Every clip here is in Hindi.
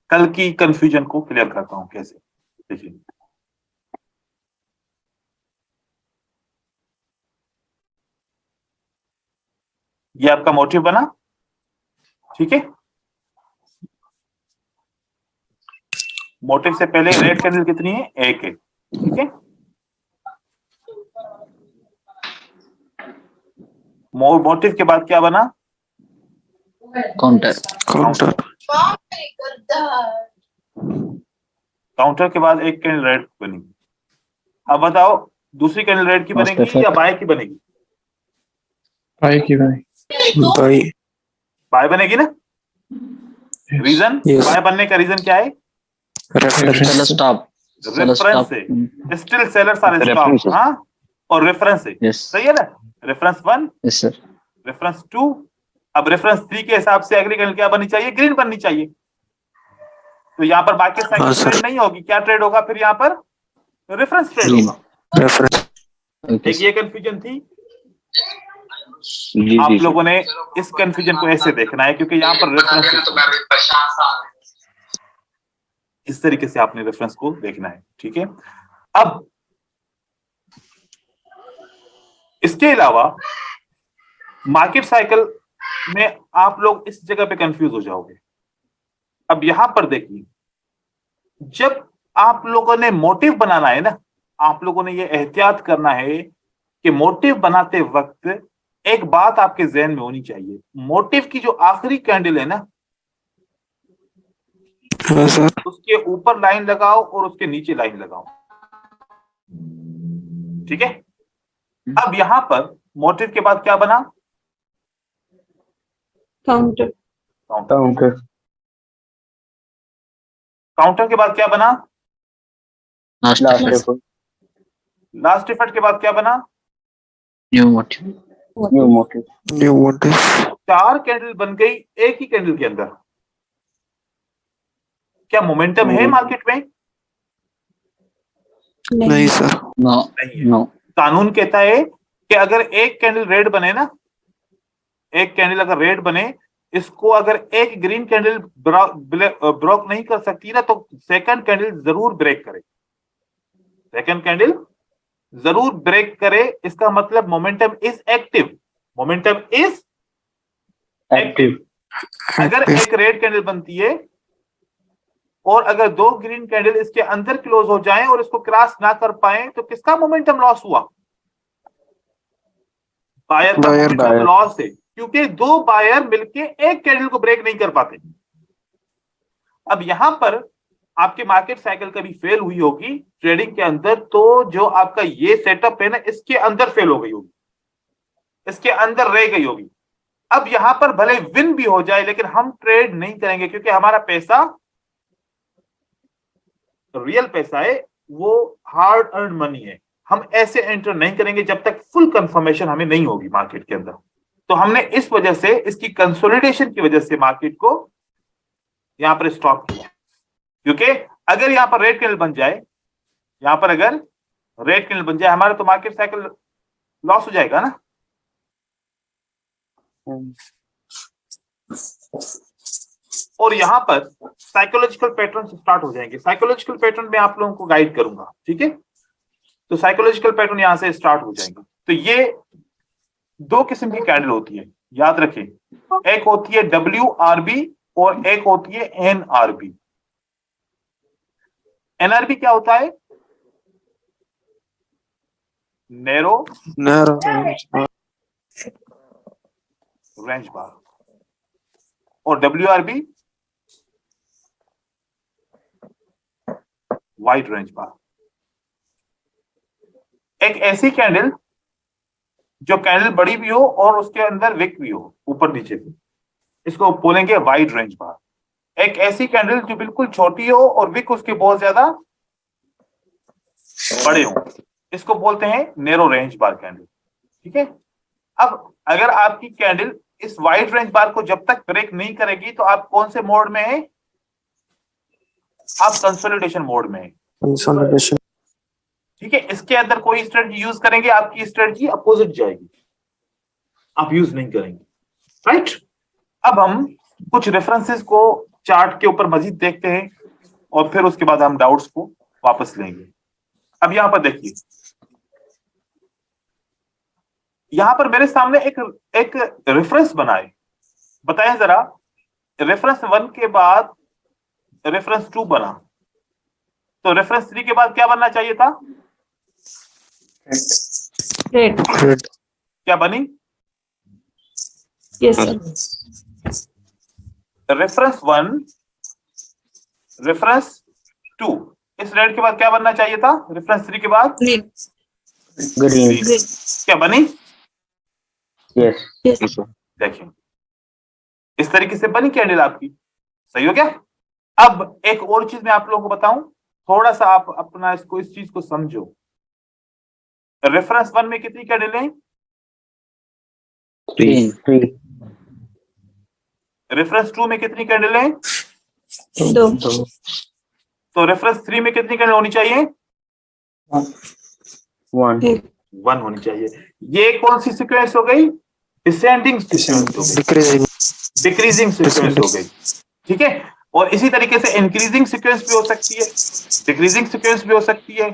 कल की कंफ्यूजन को क्लियर करता हूं कैसे। देखिए ये आपका मोटिव बना, ठीक है। मोटिव से पहले रेड कैंडल कितनी है, एक है, ठीक है। मोटिव के बाद क्या बना, काउंटर। काउंटर। काउंटर के बाद एक कैंडल रेड बनी। अब बताओ दूसरी कैंडल रेड की बनेगी या बाय की बनेगी, बाय की बनेगी, बाय बनेगी ना। रीजन बाय बनने का रीजन क्या है, रेफरेंस स्टॉप, रेफरेंस से स्टिल सेलर्स आर स्टॉप, हाँ, और रेफरेंस से, सही है ना। रेफरेंस 1, यस सर, रेफरेंस 2, अब रेफरेंस 3 के हिसाब से अगली कैंडल क्या बननी चाहिए, ग्रीन बननी चाहिए। तो यहाँ पर बाकी साइकिल ट्रेड नहीं होगी, क्या ट्रेड होगा फिर यहाँ पर, रेफरेंस ट्रेड होगा। एक ये कंफ्यूजन थी। आप लोगों ने इस कंफ्यूजन को ऐसे देखना है क्योंकि यहाँ पर रेफरेंस इस तरीके से आपने रेफरेंस को देखना है, ठीक है। अब इसके अलावा मार्केट साइकिल में आप लोग इस जगह पे कंफ्यूज हो जाओगे। अब यहां पर देखिए, जब आप लोगों ने मोटिव बनाना है ना, आप लोगों ने ये एहतियात करना है कि मोटिव बनाते वक्त एक बात आपके जहन में होनी चाहिए, मोटिव की जो आखिरी कैंडल है ना, उसके ऊपर लाइन लगाओ और उसके नीचे लाइन लगाओ, ठीक है। अब यहां पर मोटिव के बाद क्या बना, काउंटर। काउंटर। काउंटर के बाद क्या बना, लास्ट इफेक्ट के बाद क्या बना, new motive. New motive. 4 candle बन गई एक ही कैंडल के अंदर। क्या मोमेंटम है मार्केट में, नहीं सर, नो। कानून कहता है कि अगर एक कैंडल रेड बने ना, एक कैंडल अगर रेड बने, इसको अगर एक ग्रीन कैंडल ब्रेक नहीं कर सकती ना, तो सेकंड कैंडल जरूर ब्रेक करे, सेकंड कैंडल जरूर ब्रेक करे। इसका मतलब momentum is active, momentum is active. अगर एक रेड कैंडल बनती है और अगर 2 ग्रीन कैंडल इसके अंदर क्लोज हो जाएं और इसको क्रॉस ना कर पाए, तो किसका मोमेंटम लॉस हुआ, बायर का मोमेंटम लॉस है, क्योंकि 2 बायर मिलके एक कैंडल को ब्रेक नहीं कर पाते। अब यहां पर आपके मार्केट साइकिल कभी फेल हुई होगी ट्रेडिंग के अंदर, तो जो आपका ये सेटअप है ना, इसके अंदर फेल हो गई होगी, इसके अंदर रह गई होगी। अब यहां पर भले विन भी हो जाए लेकिन हम ट्रेड नहीं करेंगे, क्योंकि हमारा पैसा रियल पैसा है, वो हार्ड अर्न मनी है। हम ऐसे एंटर नहीं करेंगे जब तक फुल कंफर्मेशन हमें नहीं होगी मार्केट के अंदर। तो हमने इस वजह से, इसकी कंसोलिडेशन की वजह से मार्केट को यहां पर स्टॉप किया, क्योंकि अगर यहां पर रेड कैंडल बन जाए, यहां पर अगर रेड कैंडल बन जाए हमारा, तो मार्केट साइकिल लॉस हो जाएगा ना। और यहां पर साइकोलॉजिकल पैटर्न स्टार्ट हो जाएंगे। साइकोलॉजिकल पैटर्न में आप लोगों को गाइड करूंगा, ठीक है। तो साइकोलॉजिकल पैटर्न यहां से स्टार्ट हो जाएंगे। तो ये 2 किस्म की कैंडल होती है, याद रखें। एक होती है WRB और एक होती है NRB। NRB क्या होता है, नैरो रेंज बार, और WRB वाइड रेंज बार। एक ऐसी कैंडल जो कैंडल बड़ी भी हो और उसके अंदर विक भी हो ऊपर नीचे भी, इसको बोलेंगे वाइड रेंज बार। एक ऐसी कैंडल जो बिल्कुल छोटी हो और विक उसके बहुत ज्यादा बड़े हो, इसको बोलते हैं नैरो रेंज बार कैंडल, ठीक है। अब अगर आपकी कैंडल इस वाइड रेंज बार को जब तक ब्रेक नहीं करेगी, तो आप कौन से मोड में है, आप कंसोलिडेशन मोड में है, ठीक है। इसके अंदर कोई स्ट्रेटजी यूज करेंगे, आपकी स्ट्रेटजी अपोजिट जाएगी, आप यूज नहीं करेंगे, राइट। अब हम कुछ रेफरेंसेस को चार्ट के ऊपर मजीद देखते हैं और फिर उसके बाद हम डाउट्स को वापस लेंगे। अब यहां पर देखिए, यहां पर मेरे सामने एक रेफरेंस बना है। बताएं जरा, रेफरेंस 1 के बाद रेफरेंस 2 बना, तो रेफरेंस 3 के बाद क्या बनना चाहिए था? Red. Red. क्या बनी? Yes, sir. रेफरेंस 1, रेफरेंस 2, इस रेड के बाद क्या बनना चाहिए था? रेफरेंस 3 के बाद Green. Green. Green. क्या बनी? Yes. Yes. देखिए, इस तरीके से बनी कैंडल आपकी। सही हो गया? अब एक और चीज मैं आप लोगों को बताऊं, थोड़ा सा आप अपना इस चीज को समझो। रेफरेंस 1 में कितनी कैंडल है? 3. रेफरेंस 2 में कितनी कैंडल है? 2. तो रेफरेंस 3 में कितनी कैंडल होनी चाहिए? 1 होनी चाहिए। ये कौन सी सीक्वेंस हो गई? डिसेंडिंग सीक्वेंस हो गई, Decreasing. डिक्रीजिंग सीक्वेंस हो गई। ठीक है, और इसी तरीके से इंक्रीजिंग सीक्वेंस भी हो सकती है, डिक्रीजिंग सीक्वेंस भी हो सकती है,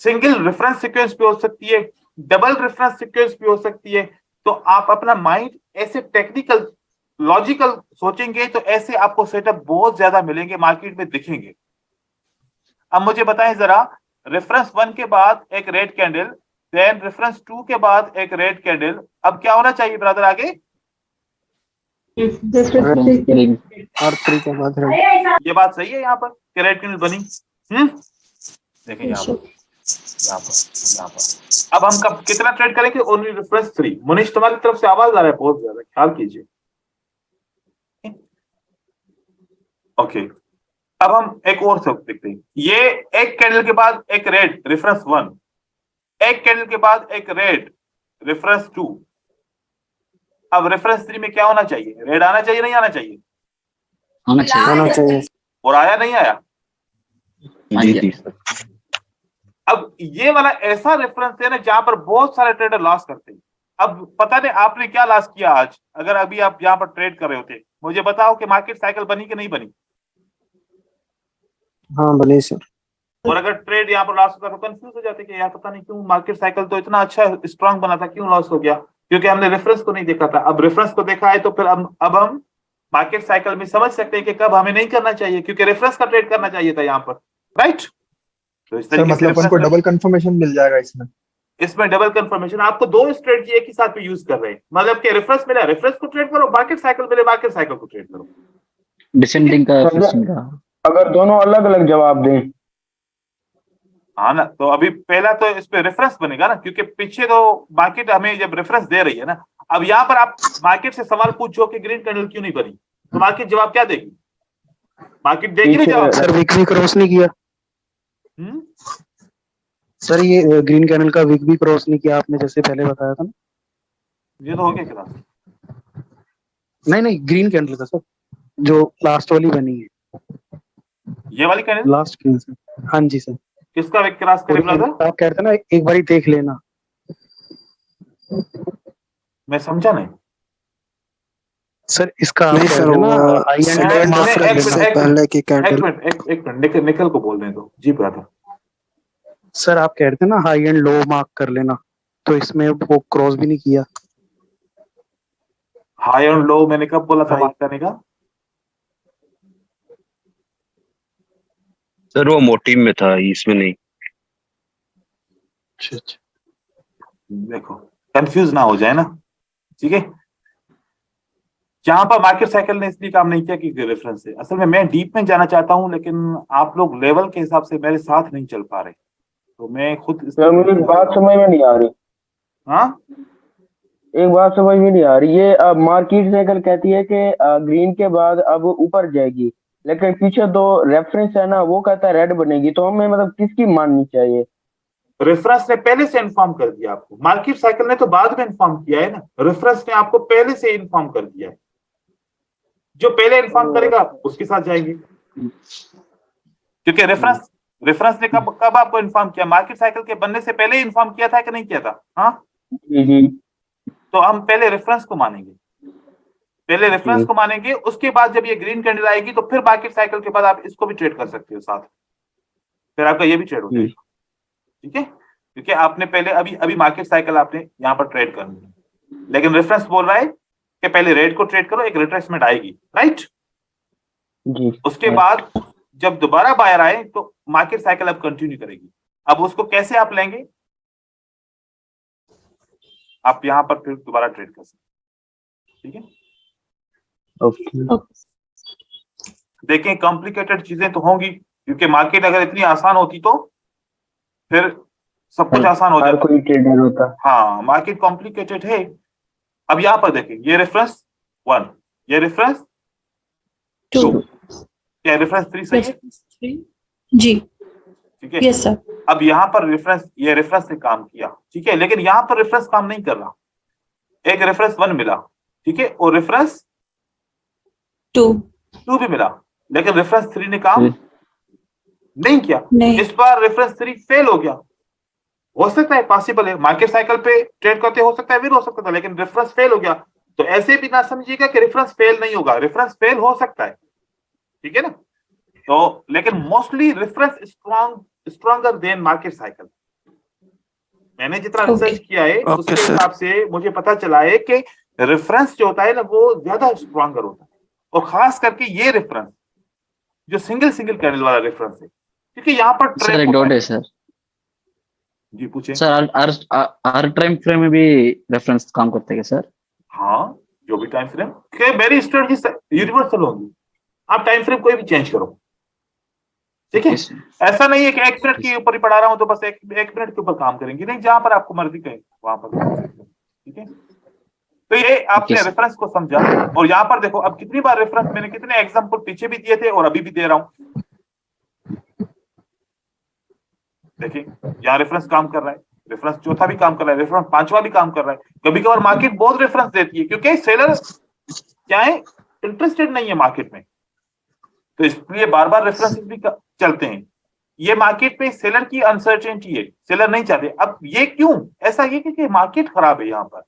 सिंगल रेफरेंस सीक्वेंस भी हो सकती है, डबल रेफरेंस सीक्वेंस भी हो सकती है। तो आप अपना माइंड ऐसे टेक्निकल लॉजिकल सोचेंगे तो ऐसे आपको सेटअप बहुत ज्यादा मिलेंगे, मार्केट में दिखेंगे। अब मुझे बताएं जरा, रेफरेंस 1 के बाद एक रेड कैंडल, देन रेफरेंस 2 के बाद एक रेड कैंडल, अब क्या होना चाहिए ब्रदर आगे? Green. और 3 के बाद red. ये बात सही है यहाँ पर कि रेड कैंडल बनी? देखें यहाँ पर, यहाँ पर अब हम कब कितना ट्रेड करेंगे? Only reference 3। मुनीश, तुम्हारी तरफ से आवाज आ रहा है बहुत ज्यादा, ख्याल कीजिए। ओके, अब हम एक और सब देखते हैं। ये एक कैंडल के बाद एक रेड रेफरेंस 1, एक कैंडल के बाद एक रेड रेफरेंस 2। अब रेफरेंस 3 में क्या होना चाहिए? रेड आना चाहिए, नहीं आना चाहिए? होना चाहिए. होना चाहिए. और आया नहीं आया? जी. अब ये वाला ऐसा रेफरेंस है ना जहां पर बहुत सारे ट्रेडर लॉस करते हैं। अब पता नहीं आपने क्या लॉस किया आज, अगर अभी आप यहाँ पर ट्रेड कर रहे होते, मुझे बताओ कि मार्केट साइकिल बनी कि नहीं बनी? हाँ बने सर. और अगर ट्रेड यहाँ पर लॉस होता तो कंफ्यूज हो जाते कि यार पता नहीं क्यों मार्केट साइकिल तो इतना अच्छा स्ट्रांग बना था, क्यों लॉस हो गया? क्योंकि हमने रेफरेंस को नहीं देखा था। अब रेफरेंस को देखा है तो फिर अब हम मार्केट साइकिल में समझ सकते हैं कि कब हमें नहीं करना चाहिए, क्योंकि रेफरेंस का ट्रेड करना चाहिए था यहाँ पर, राइट? तो इस सर तरीके मतलब से अपन को डबल कंफर्मेशन मिल जाएगा इसमें? इसमें डबल कंफर्मेशन, आपको दो स्ट्रेटजी एक ही साथ पे यूज कर रहे हैं। मतलब कि रेफरेंस मिला, रेफरेंस को ट्रेड करो, मार्केट साइकिल मिले, मार्केट साइकिल को ट्रेड करो। डिसेंडिंग का फिक्सिंग का. अगर दोनों अलग अलग जवाब दें, हाँ ना, तो अभी पहला तो इस पे रेफरेंस बनेगा ना, क्योंकि पीछे तो मार्केट हमें जब रेफरेंस दे रही है ना। अब यहाँ पर आप मार्केट से सवाल पूछो कि ग्रीन कैंडल क्यों नहीं बनी, तो मार्केट जवाब क्या देगी? मार्केट देगी नहीं जवाब? सर वीक भी क्रॉस नहीं किया. हम्म? सर ये ग्रीन कैनल का वीक भी क्रॉस नहीं किया आपने जैसे पहले बताया था ना. ये तो हो गया क्लास। नहीं ग्रीन कैंडल का सर, जो लास्ट वाली बनी है, ये वाली कैंडल लास्ट की सर. हाँ जी सर. किसका क्रॉस करे ब्रदर? आप कहते ना एक बारी देख लेना. मैं समझा नहीं सर इसका आप नहीं कहते सर, ना वो हाई एंड एक लो मार्क कर मिनट, लेना. पहले की एक कैंडल. मिनट, एक मिनट, निकल को बोलने दो जी ब्रदर। सर आप कहते ना हाई एंड लो मार्क कर लेना, तो इसमें वो क्रॉस भी नहीं किया. हाई और लो मैंने कब बोला था हाई. बात करने का? सर वो मोटिव में था, इसमें नहीं। अच्छा. देखो कंफ्यूज ना हो जाए ना, ठीक है? यहाँ पर मार्केट साइकिल ने इसलिए काम नहीं किया कि रेफरेंस है। असल में मैं डीप में जाना चाहता हूँ, लेकिन आप लोग लेवल के हिसाब से मेरे साथ नहीं चल पा रहे, तो मैं खुद सर मुझे बात समझ में नहीं आ रही। हाँ, एक बात समझ में नहीं आ रही, ये अब मार्केट साइकिल कहती है कि ग्रीन के बाद अब ऊपर जाएगी, लेकिन पीछे दो रेफरेंस है ना, वो कहता है रेड बनेगी, तो हमें मतलब किसकी माननी चाहिए? रेफरेंस ने पहले से इन्फॉर्म कर दिया आपको, मार्केट साइकिल ने तो बाद में इन्फॉर्म किया है ना। रेफरेंस ने आपको पहले से इन्फॉर्म कर दिया है, जो पहले इन्फॉर्म करेगा उसके साथ जाएंगे। क्योंकि रेफरेंस ने कब आपको इन्फॉर्म किया? मार्केट साइकिल के बनने से पहले इन्फॉर्म किया था कि नहीं किया था? हाँ, जी। तो हम पहले रेफरेंस को मानेंगे। पहले रेफरेंस को मानेंगे, उसके बाद जब ये ग्रीन कैंडल आएगी तो फिर मार्केट साइकिल के बाद आप इसको भी ट्रेड कर सकते हो साथ, फिर आपका ये भी ट्रेड हो जाएगा। ठीक है, क्योंकि आपने पहले अभी मार्केट साइकिल आपने यहाँ पर ट्रेड करनी है, लेकिन रेफरेंस बोल रहा है कि पहले रेड को ट्रेड करो, एक रिट्रेसमेंट आएगी, राइट जी। उसके बाद जब दोबारा बायर आए तो मार्केट साइकिल अब कंटिन्यू करेगी। अब उसको कैसे आप लेंगे, आप यहां पर फिर दोबारा ट्रेड कर सकते। ठीक है, ओके। देखें कॉम्प्लिकेटेड चीजें तो होंगी, क्योंकि मार्केट अगर इतनी आसान होती तो फिर सब कुछ आसान हो हर जाता। कोई ट्रेडर होता। हाँ, मार्केट कॉम्प्लिकेटेड है। अब यहां पर देखें, ये रेफरेंस 1, ये रेफरेंस 2, क्या रेफरेंस 3 सही है? जी, ठीक है, यस सर। अब यहाँ पर ये रेफरेंस ने काम किया, ठीक है, लेकिन यहाँ पर रेफरेंस काम नहीं कर रहा। एक रेफरेंस 1 मिला, ठीक है, और रेफरेंस 2 भी मिला, लेकिन रेफरेंस 3 ने काम नहीं किया। नहीं। इस बार रेफरेंस 3 फेल हो गया। हो सकता है, पॉसिबल है, मार्केट साइकिल पे ट्रेड करते हो सकता है, फिर हो सकता था, लेकिन रेफरेंस फेल हो गया। तो ऐसे भी ना समझिएगा कि रेफरेंस फेल नहीं होगा, रेफरेंस फेल हो सकता है, ठीक है ना। तो लेकिन mostly reference stronger than market cycle. मैंने जितना रिसर्च किया है उसके हिसाब से मुझे पता चला है कि रेफरेंस जो होता है ना वो ज्यादा स्ट्रॉन्गर होता है, और खास करके ये रेफरेंस जो सिंगल कैंडल वाला रेफरेंस है, क्योंकि यहाँ पर सर एक डाउट है सर। जी पूछे सर हर टाइम फ्रेम में भी रेफरेंस काम करते हैं सर? हाँ, जो भी टाइम फ्रेम के मेरी स्ट्रेटजी यूनिवर्सल होगी, आप टाइम फ्रेम कोई भी चेंज करो, ठीक है। ऐसा नहीं है कि 1 मिनट के ऊपर ही पढ़ा रहा हूं तो बस एक मिनट के ऊपर काम करेंगे, नहीं, जहां पर आपको मर्जी कहे वहां पर, ठीक है। तो ये आपने रेफरेंस को समझा, और यहाँ पर देखो अब कितनी बार रेफरेंस, मैंने कितने एग्जांपल पीछे भी दिए थे और अभी भी दे रहा हूं। देखिए यहाँ रेफरेंस काम कर रहा है, रेफरेंस चौथा भी काम कर रहा है, रेफरेंस 5वां भी काम कर रहा है। कभी कभार मार्केट बहुत रेफरेंस देती है, क्योंकि सेलर क्या है, इंटरेस्टेड नहीं है मार्केट में, तो इसलिए बार बार रेफरेंसेस भी चलते हैं। ये मार्केट में सेलर की अनसर्टेनिटी है, सेलर नहीं चाहते। अब ये क्यों ऐसा, ये क्योंकि मार्केट खराब है, यहाँ पर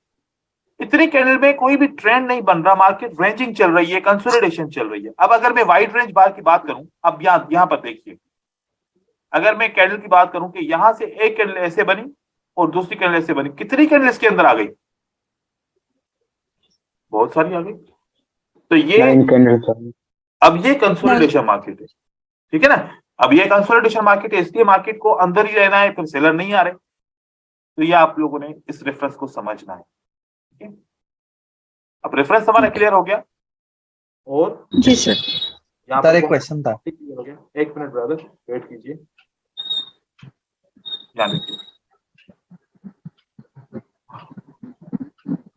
इतनी कैंडल में कोई भी ट्रेंड नहीं बन रहा, मार्केट रेंजिंग चल रही है, कंसोलिडेशन चल रही है। अब अगर मैं वाइड रेंज बार की बात करूं, अब यहाँ पर देखिए, अगर मैं कैंडल की बात करूं कि यहां से एक कैंडल ऐसे बनी और दूसरी कैंडल ऐसे बनी, कितनी कैंडल इसके अंदर आ गई? बहुत सारी आ गई। तो ये अब ये कंसोलिडेशन मार्केट है, ठीक है ना। अब ये कंसोलिडेशन मार्केट है, इसलिए मार्केट को अंदर ही रहना है, फिर सेलर नहीं आ रहे। तो ये आप लोगों ने इस रेफरेंस को समझना है, ठीक है। अब रेफरेंस हमारा क्लियर हो गया, और जी सर। यहाँ सर पर एक क्वेश्चन था। क्लियर हो गया। 1 मिनट ब्रदर वेट कीजिए, ध्यान रखिए।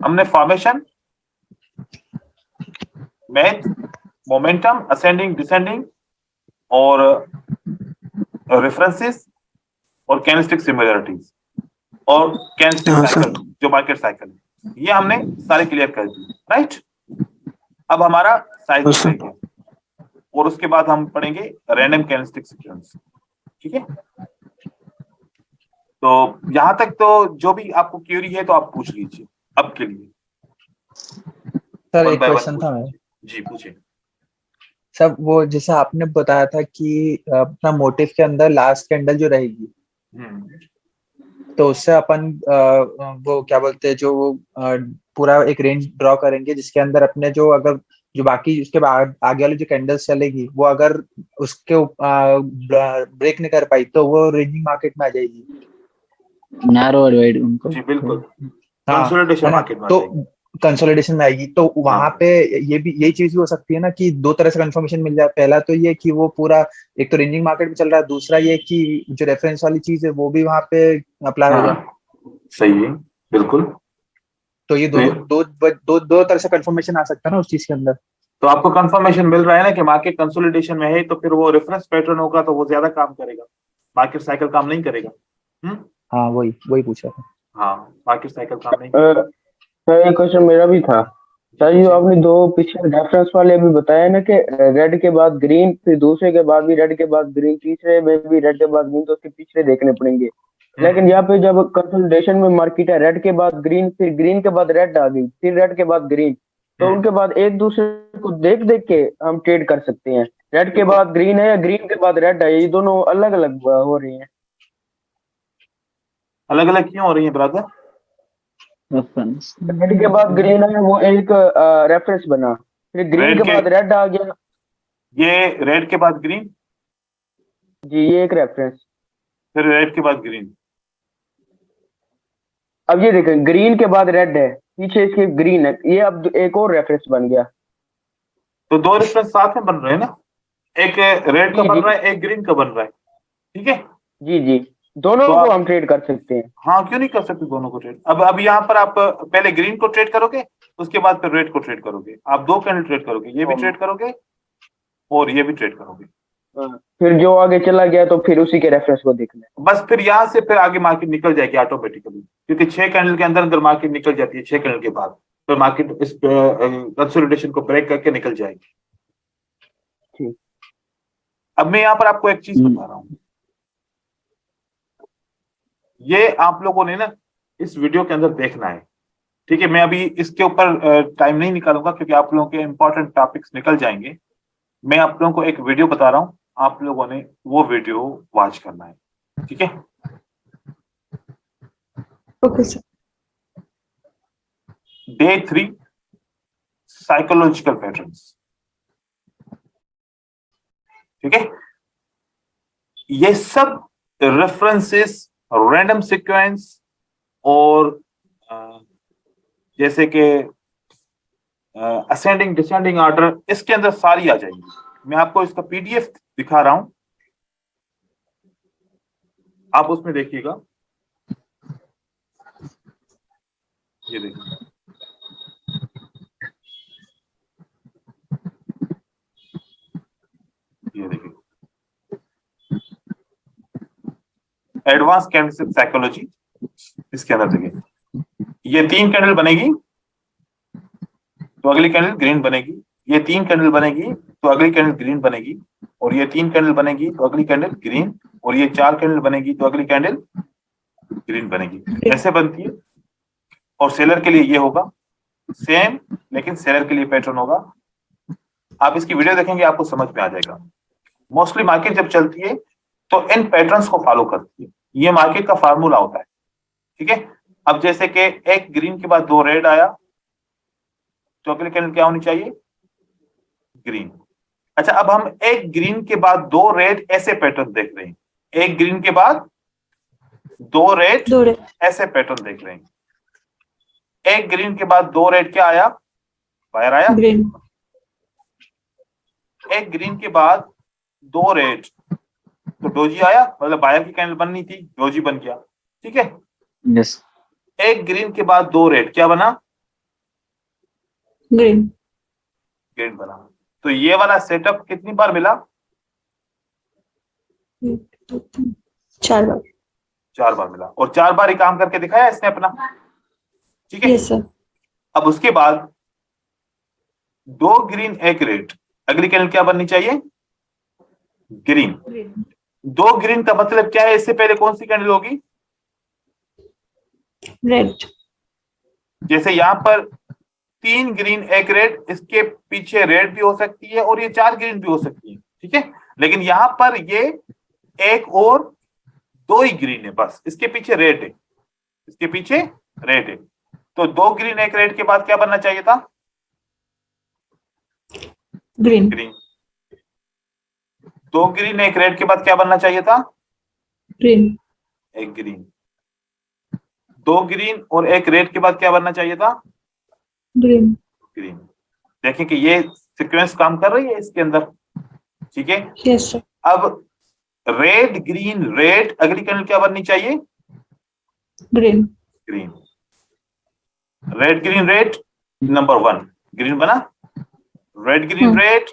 हमने formation, math, momentum, ascending descending, और रेफरेंसेस, और कैंडलस्टिक सिमिलरिटीज, और कैंडलस्टिक साइकिल जो मार्केट साइकिल है, ये हमने सारे क्लियर कर दिए, राइट। अब हमारा साइज रह गया, और उसके बाद हम पढ़ेंगे रैंडम कैंडलस्टिक सीक्वेंस, ठीक है। तो यहां तक तो जो भी आपको क्यूरी है तो आप पूछ लीजिए अब के लिए। सर एक क्वेश्चन था मैं। जी पूछे। सर वो जैसे आपने बताया था कि अपना मोटिव के अंदर लास्ट कैंडल जो रहेगी, तो उससे अपन वो क्या बोलते हैं, जो पूरा एक रेंज ड्रॉ करेंगे जिसके अंदर अपने जो अगर जो बाकी उसके बाद आगे वाली जो कैंडल्स चलेगी वो अगर उसके ब्रेक नहीं कर पाई तो वो रेंजिंग मार्केट में आ जाएगी। नैरो डिवाइड उनको। जी बिल्कुल, हाँ, कंसोलिडेशन है ना? मार्केट में तो कंसोलिडेशन में आएगी, तो वहां पे ये भी यही चीज भी हो सकती है ना कि 2 तरह से कंफर्मेशन मिल जाए। पहला तो ये कि वो पूरा एक तो रेंजिंग मार्केट में चल रहा है, दूसरा ये कि जो रेफरेंस वाली चीज है वो भी वहां पे अप्लाई हो जाए। सही है, बिल्कुल। तो ये दो तरह से कंफर्मेशन आ सकता है ना उस चीज के अंदर। तो आपको कंफर्मेशन मिल रहा है ना कि मार्केट कंसोलिडेशन में है, तो फिर वो रेफरेंस पैटर्न होगा तो वो ज्यादा काम करेगा, मार्केट साइकिल काम नहीं करेगा। हाँ वही पूछा था। हाँ, मार्केट साइकिल काम नहीं करेगा। सर एक क्वेश्चन मेरा भी था। सर जो आपने 2 पिछले रेफरेंस वाले अभी बताया ना कि रेड के बाद ग्रीन, फिर दूसरे के बाद भी रेड के बाद ग्रीन, तीसरे में भी रेड के बाद ग्रीन, तो उसके पिछले देखने पड़ेंगे। लेकिन यहाँ पे जब कंसोलिडेशन में मार्केट है, रेड के बाद ग्रीन, फिर ग्रीन के बाद रेड आ गई, फिर रेड के बाद ग्रीन, तो उनके बाद एक दूसरे को देख देख के हम ट्रेड कर सकते हैं। रेड के बाद ग्रीन है या ग्रीन के बाद रेड है, ये दोनों अलग अलग हो रही हैं। अलग अलग क्यों हो रही है ब्रदर? रेफरेंस रेड के बाद ग्रीन है, वो एक रेफरेंस बना, फिर ग्रीन Red के के- बाद रेड आ गया। ये रेड के बाद ग्रीन, जी ये एक रेफरेंस। फिर रेड के बाद ग्रीन। अब ये देखें, ग्रीन के बाद रेड है, पीछे इसके ग्रीन है, ये अब एक और रेफरेंस बन गया। तो दो रेफरेंस साथ में बन रहे हैं ना, एक रेड का जी, बन जी। रहा है, एक ग्रीन का बन रहा है, ठीक है। जी जी, दोनों तो को आप- हम ट्रेड कर सकते हैं। हाँ, क्यों नहीं कर सकते दोनों को ट्रेड? अब यहाँ पर आप पहले ग्रीन को ट्रेड करोगे, उसके बाद फिर रेड को ट्रेड करोगे। आप दो कैंडल ट्रेड करोगे, ये भी ट्रेड करोगे और ये भी ट्रेड करोगे। हाँ, फिर जो आगे चला गया तो फिर उसी के रेफरेंस को देखना है। बस फिर यहाँ से फिर आगे मार्केट निकल जाएगी ऑटोमेटिकली, क्योंकि 6 कैंडल के अंदर अंदर मार्केट निकल जाती है। 6 कैंडल के बाद फिर मार्केट इस कंसोलिडेशन को ब्रेक करके निकल जाएगी। ठीक। अब मैं यहाँ पर आपको एक चीज बता रहा हूँ, ये आप लोगों ने ना इस वीडियो के अंदर देखना है, ठीक है। मैं अभी इसके ऊपर टाइम नहीं निकालूंगा क्योंकि आप लोगों के इंपॉर्टेंट टॉपिक्स निकल जाएंगे। मैं आप लोगों को एक वीडियो बता रहा हूँ, आप लोगों ने वो वीडियो वॉच करना है, ठीक है। Okay, sir. Day 3 psychological patterns, ठीक है। ये सब रेफरेंसेस, रैंडम सीक्वेंस और जैसे कि असेंडिंग डिसेंडिंग ऑर्डर, इसके अंदर सारी आ जाएंगी। मैं आपको इसका पीडीएफ दिखा रहा हूं, आप उसमें देखिएगा। ये देखिए, ये देखिए, एडवांस कैंडलस्टिक साइकोलॉजी, इसके अंदर देखिए, ये 3 कैंडल बनेगी तो अगली कैंडल ग्रीन बनेगी, ये 3 कैंडल बनेगी तो अगली कैंडल ग्रीन बनेगी, और ये 3 कैंडल बनेगी तो अगली कैंडल ग्रीन, और ये 4 कैंडल बनेगी तो अगली कैंडल ग्रीन बनेगी। ऐसे बनती है। और सेलर के लिए ये होगा सेम, लेकिन सेलर के लिए पैटर्न होगा। आप इसकी वीडियो देखेंगे आपको समझ में आ जाएगा। मोस्टली मार्केट जब चलती है तो इन पैटर्न्स को फॉलो करती है, ये मार्केट का फार्मूला होता है, ठीक है। अब जैसे कि एक ग्रीन के बाद 2 रेड आया तो अगली कैंडल क्या होनी चाहिए? ग्रीन। अच्छा, अब हम एक ग्रीन के बाद 2 रेड ऐसे पैटर्न देख रहे हैं, एक ग्रीन के बाद 2 रेड दो red. ऐसे पैटर्न देख रहे हैं। एक ग्रीन के बाद 2 रेड क्या आया? बायर आया। Green. एक ग्रीन के बाद 2 रेड तो डोजी आया, मतलब बायर की कैंडल बननी थी, डोजी बन गया, ठीक है। यस एक ग्रीन के बाद 2 रेड क्या बना? Green. ग्रीन बना। तो ये वाला सेटअप कितनी बार मिला? 4 बार. 4 बार मिला, और 4 बार ही काम करके दिखाया इसने अपना, ठीक है। Yes, sir. अब उसके बाद 2 ग्रीन 1 रेड, अगली कैंडल क्या बननी चाहिए? ग्रीन। Green. 2 ग्रीन का मतलब क्या है? इससे पहले कौन सी कैंडल होगी? Red. जैसे यहां पर 3 ग्रीन 1 रेड, इसके पीछे रेड भी हो सकती है और ये 4 ग्रीन भी हो सकती है, ठीक है। लेकिन यहां पर ये एक और 2 ही ग्रीन है, बस इसके पीछे रेड है, इसके पीछे रेड है। तो 2 ग्रीन 1 रेड के बाद क्या बनना चाहिए था? Green. ग्रीन। 2 ग्रीन 1 रेड के बाद क्या बनना चाहिए था? Green. 1 ग्रीन। 2 ग्रीन और 1 रेड के बाद क्या बनना चाहिए था? Green. ग्रीन। देखें कि ये सीक्वेंस काम कर रही है इसके अंदर, ठीक है। Yes, sir. अब रेड ग्रीन रेड, अगली कैंडल क्या बननी चाहिए? Green. Green. Red green red, number 1 green बना, रेड ग्रीन रेड,